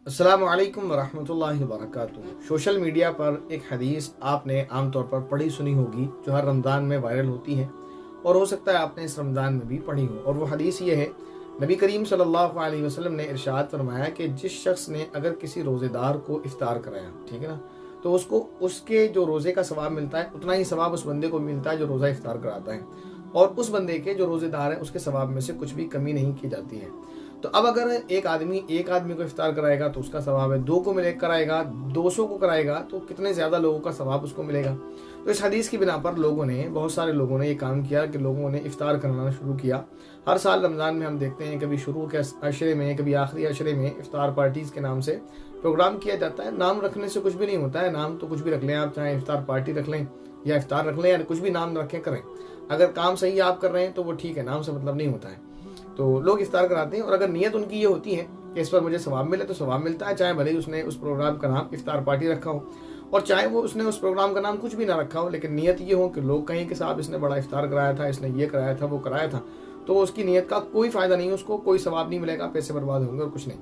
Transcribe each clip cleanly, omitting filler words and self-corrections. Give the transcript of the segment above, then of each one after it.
अस्सलाम वालेकुम वरहमतुल्लाहि वबरकातुहू। सोशल मीडिया पर एक हदीस आपने आमतौर पर पढ़ी सुनी होगी जो हर रमज़ान में वायरल होती है और हो सकता है आपने इस रमज़ान में भी पढ़ी हो। और वो हदीस ये है, नबी करीम सल्लल्लाहु अलैहि वसल्लम ने इरशाद फरमाया कि जिस शख्स ने अगर किसी रोज़ेदार को इफ्तार कराया, ठीक है ना, तो उसको उसके जो रोज़े का सवाब मिलता है उतना ही सवाब उस बंदे को मिलता है जो रोज़ा इफ्तार कराता है, और उस बंदे के जो रोज़ेदार है उसके सवाब में से कुछ भी कमी नहीं की जाती है। तो अब अगर एक आदमी को इफ्तार कराएगा तो उसका सवाब है, दो को मिले कराएगा, 200 को कराएगा तो कितने ज़्यादा लोगों का सवाब उसको मिलेगा। तो इस हदीस की बिना पर बहुत सारे लोगों ने ये काम किया कि लोगों ने इफ्तार कराना शुरू किया। हर साल रमज़ान में हम देखते हैं कभी शुरू के अशरे में कभी आखिरी अशरे में इफ्तार पार्टीज़ के नाम से प्रोग्राम किया जाता है। नाम रखने से कुछ भी नहीं होता है, नाम तो कुछ भी रख लें आप, चाहे इफ्तार पार्टी रख लें या इफ्तार रख लें या कुछ भी नाम रखें करें, अगर काम सही आप कर रहे हैं तो वो ठीक है, नाम से मतलब नहीं होता है। तो लोग इफ्तार कराते हैं और अगर नियत उनकी ये होती है कि इस पर मुझे सवाब मिले तो सवाब मिलता है, चाहे भले ही उसने उस प्रोग्राम का नाम इफ्तार पार्टी रखा हो और चाहे वो उसने उस प्रोग्राम का नाम कुछ भी ना रखा हो, लेकिन नियत ये हो कि लोग कहें कि साहब इसने बड़ा इफ्तार कराया था, इसने ये कराया था, वो कराया था, तो उसकी नियत का कोई फ़ायदा नहीं है, उसको कोई सवाब नहीं मिलेगा, पैसे बर्बाद होंगे और कुछ नहीं।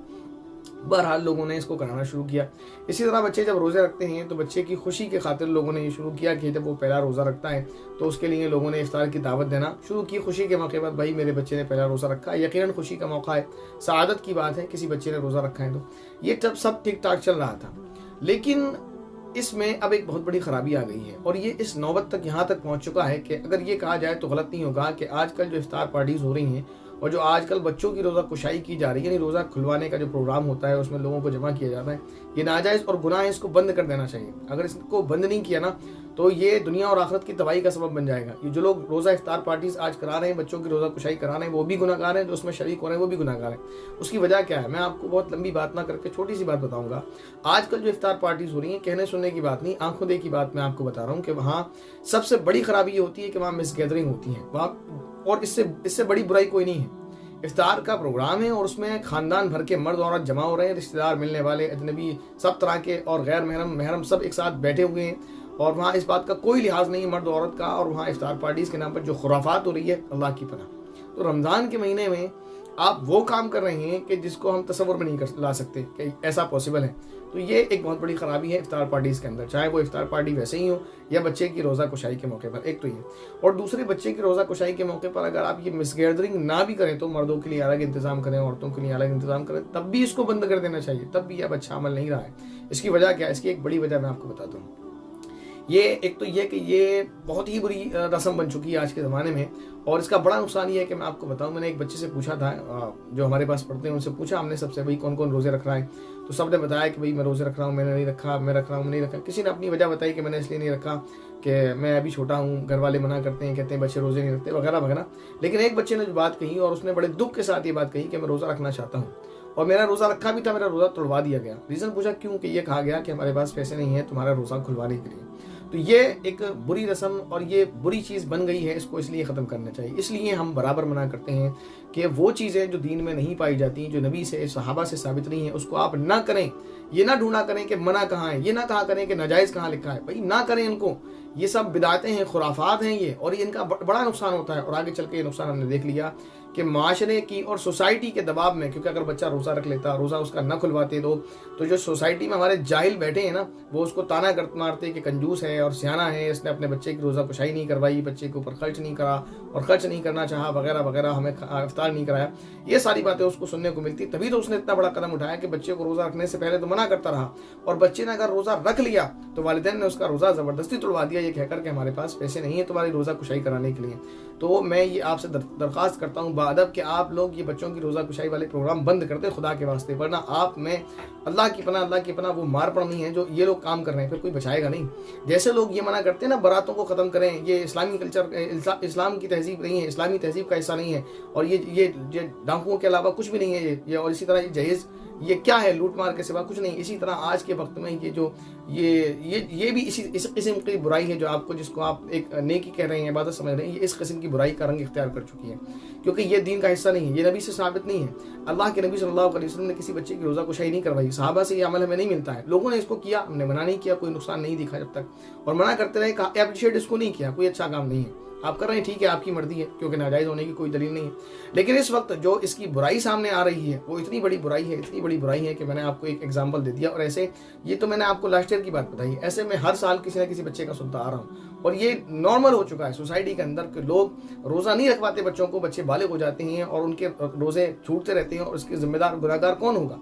बहरहाल लोगों ने इसको कराना शुरू किया। इसी तरह बच्चे जब रोज़े रखते हैं तो बच्चे की खुशी के खातिर लोगों ने ये शुरू किया कि जब वो पहला रोज़ा रखता है तो उसके लिए लोगों ने इफ्तार की दावत देना शुरू की खुशी के मौके पर। भाई मेरे बच्चे ने पहला रोज़ा रखा है, यकीनन खुशी का मौका है, सआदत की बात है किसी बच्चे ने रोज़ा रखा है। तो ये तब सब ठीक ठाक चल रहा था, लेकिन इसमें अब एक बहुत बड़ी खराबी आ गई है और ये इस नौबत तक यहाँ तक पहुँच चुका है कि अगर ये कहा जाए तो गलत नहीं होगा कि आजकल जो इफ्तार पार्टीज़ हो रही हैं और जो आजकल बच्चों की रोज़ा कुशाई की जा रही है, यानी रोज़ा खुलवाने का जो प्रोग्राम होता है उसमें लोगों को जमा किया जाता है, ये नाजायज़ और गुनाह है, इसको बंद कर देना चाहिए। अगर इसको बंद नहीं किया ना तो ये दुनिया और आखिरत की तबाही का सबब बन जाएगा। ये जो लोग रोज़ा इफ्तार पार्टीज़ आज करा रहे हैं, बच्चों की रोज़ा कुशाई करा रहे हैं, वो भी गुनाहगार हैं, जो उसमें शरीक हो रहे हैं वो भी गुनाहगार हैं। उसकी वजह क्या है, मैं आपको बहुत लंबी बात ना करके छोटी सी बात बताऊंगा। आजकल जो इफ्तार पार्टीज़ हो रही हैं, कहने सुनने की बात नहीं, आंखों देखी बात मैं आपको बता रहा हूँ कि वहाँ सबसे बड़ी खराबी ये होती है कि वहाँ मिस गैदरिंग होती है वहाँ, और इससे बड़ी बुराई कोई नहीं है। इफ्तार का प्रोग्राम है और उसमें खानदान भर के मर्द औरत जमा हो रहे हैं, रिश्तेदार मिलने वाले अजनबी सब तरह के और गैर महरम सब एक साथ बैठे हुए हैं और वहाँ इस बात का कोई लिहाज नहीं है मर्द औरत का। और वहाँ इफ्तार पार्टीज़ के नाम पर जो खुराफात हो रही है, अल्लाह की पनाह। तो रमज़ान के महीने में आप वो काम कर रहे हैं कि जिसको हम तसव्वुर में नहीं कर ला सकते कि ऐसा पॉसिबल है। तो ये एक बहुत बड़ी ख़राबी है इफ्तार पार्टीज़ के अंदर, चाहे वो इफ्तार पार्टी वैसे ही हो या बच्चे की रोज़ा कुशाई के मौके पर। एक तो ये, और दूसरे बच्चे की रोज़ा कुशाई के मौके पर अगर आप ये मिसगैदरिंग ना भी करें तो मर्दों के लिए अलग इंतज़ाम करें, औरतों के लिए अलग इंतज़ाम करें, तब भी इसको बंद कर देना चाहिए, तब भी अब अच्छा अमल नहीं रहा है। इसकी वजह क्या है, इसकी एक बड़ी वजह मैं आपको बताता हूँ। ये एक तो ये कि ये बहुत ही बुरी रस्म बन चुकी है आज के ज़माने में, और इसका बड़ा नुकसान ये है कि मैं आपको बताऊं, मैंने एक बच्चे से पूछा था जो हमारे पास पढ़ते हैं, उनसे पूछा हमने सबसे, भाई कौन कौन रोज़े रख रहा है, तो सब ने बताया कि भाई मैं रोज़े रख रहा हूँ, मैंने नहीं रखा, मैं रख रहा हूँ, नहीं रखा। किसी ने अपनी वजह बताई कि मैंने इसलिए नहीं रखा कि मैं अभी छोटा हूँ, घर वाले मना करते हैं, कहते हैं बच्चे रोज़े नहीं रखते वगैरह वगैरह। लेकिन एक बच्चे ने जो बात कही और उसने बड़े दुख के साथ ये बात कही कि मैं रोज़ा रखना चाहता हूँ और मेरा रोज़ा रखा भी था, मेरा रोज़ा तोड़वा दिया गया। रीज़न पूछा क्यों, कि ये कहा गया कि हमारे पास पैसे नहीं है तुम्हारा रोज़ा खुलवाने के लिए। तो ये एक बुरी रस्म और ये बुरी चीज़ बन गई है, इसको इसलिए ख़त्म करना चाहिए। इसलिए हम बराबर मना करते हैं कि वो चीज़ें जो दीन में नहीं पाई जाती, जो नबी से सहाबा से साबित नहीं है, उसको आप ना करें। ये ना ढूंढा करें कि मना कहाँ है, ये ना कहा करें कि नाजायज़ कहाँ लिखा है, भाई ना करें इनको। ये सब बिदातें हैं, खुराफात हैं ये, और ये इनका बड़ा नुकसान होता है। और आगे चल के ये नुकसान हमने देख लिया कि माशरे की और सोसाइटी के दबाव में, क्योंकि अगर बच्चा रोज़ा रख लेता, रोज़ा उसका न खुलवाते तो जो सोसाइटी में हमारे जाहिल बैठे हैं ना, वो उसको ताना मारते कि कंजूस है और सियाना है, इसने अपने बच्चे की रोज़ा कुशाई नहीं करवाई, बच्चे के ऊपर खर्च नहीं करा और खर्च नहीं करना चाहा वगैरह वगैरह, हमें इफ्तार नहीं कराया, ये सारी बातें उसको सुनने को मिलती। तभी तो उसने इतना बड़ा कदम उठाया कि बच्चे को रोज़ा रखने से पहले तो मना करता रहा, और बच्चे ने अगर रोज़ा रख लिया तो वालिदैन ने उसका रोज़ा ज़बरदस्ती तोड़वा दिया, ये कहकर कि हमारे पास पैसे नहीं है तुम्हारी रोज़ा कुशाई कराने के लिए। तो मैं ये आपसे दरख्वास्त करता हूँ बाअदब कि आप लोग ये बच्चों की रोज़ा कुशाई वाले प्रोग्राम बंद कर दे खुदा के वास्ते, वरना आप में अल्लाह की पनाह वो मार पड़नी है जो ये लोग काम कर रहे हैं, फिर कोई बचाएगा नहीं। जैसे लोग ये मना करते हैं ना बारातों को ख़त्म करें, ये इस्लामी कल्चर, इस्लाम की तहजीब नहीं है, इस्लामी तहजीब का हिस्सा नहीं है, और ये डाकुओं के अलावा कुछ भी नहीं है ये, और इसी तरह ये जहेज़ ये क्या है, लूट मार के सिवा कुछ नहीं। इसी तरह आज के वक्त में ये भी इस किस्म की बुराई है जो आपको, जिसको आप एक नेकी कह रहे हैं, इबादत समझ रहे हैं, ये इस किस्म की बुराई का रंग इख्तियार कर चुकी है, क्योंकि ये दीन का हिस्सा नहीं है, ये नबी से साबित नहीं है। अल्लाह के नबी सल्लल्लाहु अलैहि वसल्लम ने किसी बच्चे की रोज़ा कुशाई नहीं करवाई, सहाबा से ये अमल हमें नहीं मिलता है। लोगों ने इसको किया, हमने मना नहीं किया, कोई नुकसान नहीं दिखा जब तक, और मना करते रहे, अप्रिशिएट इसको नहीं किया, कोई अच्छा काम नहीं है। آپ کر رہے ہیں ٹھیک ہے، آپ کی مرضی ہے، کیونکہ ناجائز ہونے کی کوئی دلیل نہیں ہے، لیکن اس وقت جو اس کی برائی سامنے آ رہی ہے وہ اتنی بڑی برائی ہے کہ میں نے آپ کو ایک ایگزامپل دے دیا، اور ایسے یہ تو میں نے آپ کو لاسٹ ایئر کی بات بتائی، ایسے میں ہر سال کسی نہ کسی بچے کا سنتا آ رہا ہوں، اور یہ نارمل ہو چکا ہے سوسائٹی کے اندر کہ لوگ روزہ نہیں رکھواتے بچوں کو، بچے بالغ ہو جاتے ہیں اور ان کے روزے چھوٹتے رہتے ہیں، اور اس کے ذمہ دار گناہگار کون ہوگا؟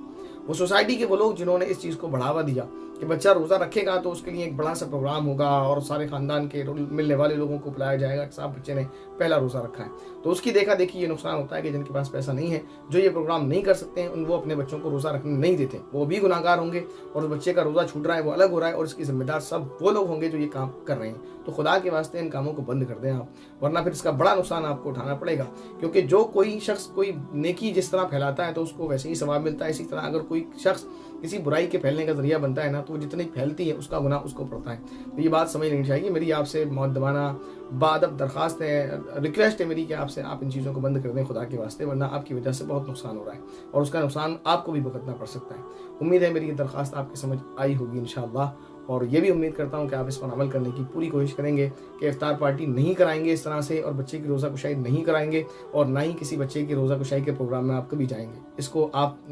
وہ سوسائٹی کے وہ لوگ جنہوں نے اس چیز کو بڑھاوا دیا کہ بچہ روزہ رکھے گا تو اس کے لیے ایک بڑا سا پروگرام ہوگا اور سارے خاندان کے ملنے والے لوگوں کو بلایا جائے گا کہ صاحب بچے نے پہلا روزہ رکھا ہے، تو اس کی دیکھا دیکھی یہ نقصان ہوتا ہے کہ جن کے پاس پیسہ نہیں ہے، جو یہ پروگرام نہیں کر سکتے ہیں، وہ اپنے بچوں کو روزہ رکھنے نہیں دیتے، وہ بھی گناہگار ہوں گے، اور اس بچے کا روزہ چھوٹ رہا ہے وہ الگ ہو رہا ہے، اور اس کی ذمہ دار سب وہ لوگ ہوں گے جو یہ کام کر رہے ہیں۔ تو خدا کے واسطے ان کاموں کو بند کر دیں آپ، ورنہ پھر اس کا بڑا نقصان آپ کو اٹھانا پڑے گا، کیونکہ جو کوئی شخص کوئی نیکی جس طرح پھیلاتا ہے تو اس کو ویسے ہی ثواب ملتا ہے، اسی طرح اگر کوئی شخص کسی برائی کے پھیلنے کا ذریعہ بنتا ہے نا تو وہ جتنی پھیلتی ہے اس کا گناہ اس کو پڑتا ہے۔ تو یہ بات سمجھ لینی چاہیے۔ میری آپ سے مؤدبانہ بادب درخواست ہے، ریکویسٹ ہے میری کہ آپ ان چیزوں کو بند کر دیں خدا کے واسطے، ورنہ آپ کی وجہ سے بہت نقصان ہو رہا ہے، اور اس کا نقصان آپ کو بھی بھگتنا پڑ سکتا ہے۔ امید ہے میری یہ درخواست آپ کی سمجھ آئی ہوگی انشاءاللہ، اور یہ بھی امید کرتا ہوں کہ آپ اس پر عمل کرنے کی پوری کوشش کریں گے کہ افطار پارٹی نہیں کرائیں گے اس طرح سے، اور بچے کی روزہ کشائی نہیں کرائیں گے، اور نہ ہی کسی بچے کی روزہ کشائی کے پروگرام میں آپ کبھی جائیں گے۔ اس کو آپ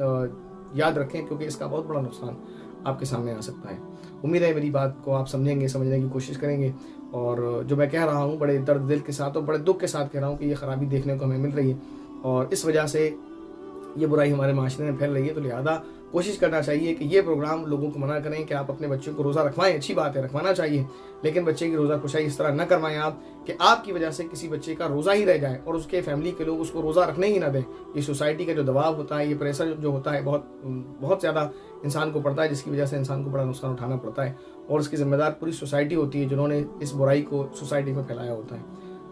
یاد رکھیں، کیونکہ اس کا بہت بڑا نقصان آپ کے سامنے آ سکتا ہے۔ امید ہے میری بات کو آپ سمجھیں گے، سمجھنے کی کوشش کریں گے، اور جو میں کہہ رہا ہوں بڑے درد دل کے ساتھ اور بڑے دکھ کے ساتھ کہہ رہا ہوں کہ یہ خرابی دیکھنے کو ہمیں مل رہی ہے، اور اس وجہ سے یہ برائی ہمارے معاشرے میں پھیل رہی ہے، تو لہذا کوشش کرنا چاہیے کہ یہ پروگرام لوگوں کو منع کریں کہ آپ اپنے بچوں کو روزہ رکھوائیں، اچھی بات ہے، رکھوانا چاہیے، لیکن بچے کی روزہ کشائی اس طرح نہ کروائیں آپ کہ آپ کی وجہ سے کسی بچے کا روزہ ہی رہ جائے اور اس کے فیملی کے لوگ اس کو روزہ رکھنے ہی نہ دیں۔ یہ سوسائٹی کا جو دباؤ ہوتا ہے، یہ پریشر جو ہوتا ہے بہت زیادہ انسان کو پڑتا ہے، جس کی وجہ سے انسان کو بڑا نقصان اٹھانا پڑتا ہے، اور اس کی ذمہ دار پوری سوسائٹی ہوتی ہے جنہوں نے اس برائی کو سوسائٹی میں پھیلایا ہوتا ہے۔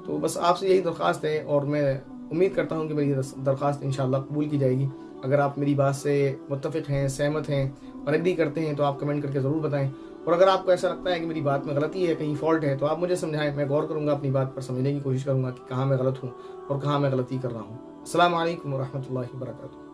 تو بس آپ سے یہی درخواست ہے، اور میں امید کرتا ہوں کہ میری درخواست انشاءاللہ قبول کی جائے گی۔ اگر آپ میری بات سے متفق ہیں، سہمت ہیں اور ایگری کرتے ہیں تو آپ کمنٹ کر کے ضرور بتائیں، اور اگر آپ کو ایسا لگتا ہے کہ میری بات میں غلطی ہے، کہیں فالٹ ہے، تو آپ مجھے سمجھائیں، میں غور کروں گا، اپنی بات پر سمجھنے کی کوشش کروں گا کہ کہاں میں غلط ہوں اور کہاں میں غلطی کر رہا ہوں۔ السلام علیکم ورحمۃ اللہ وبرکاتہ۔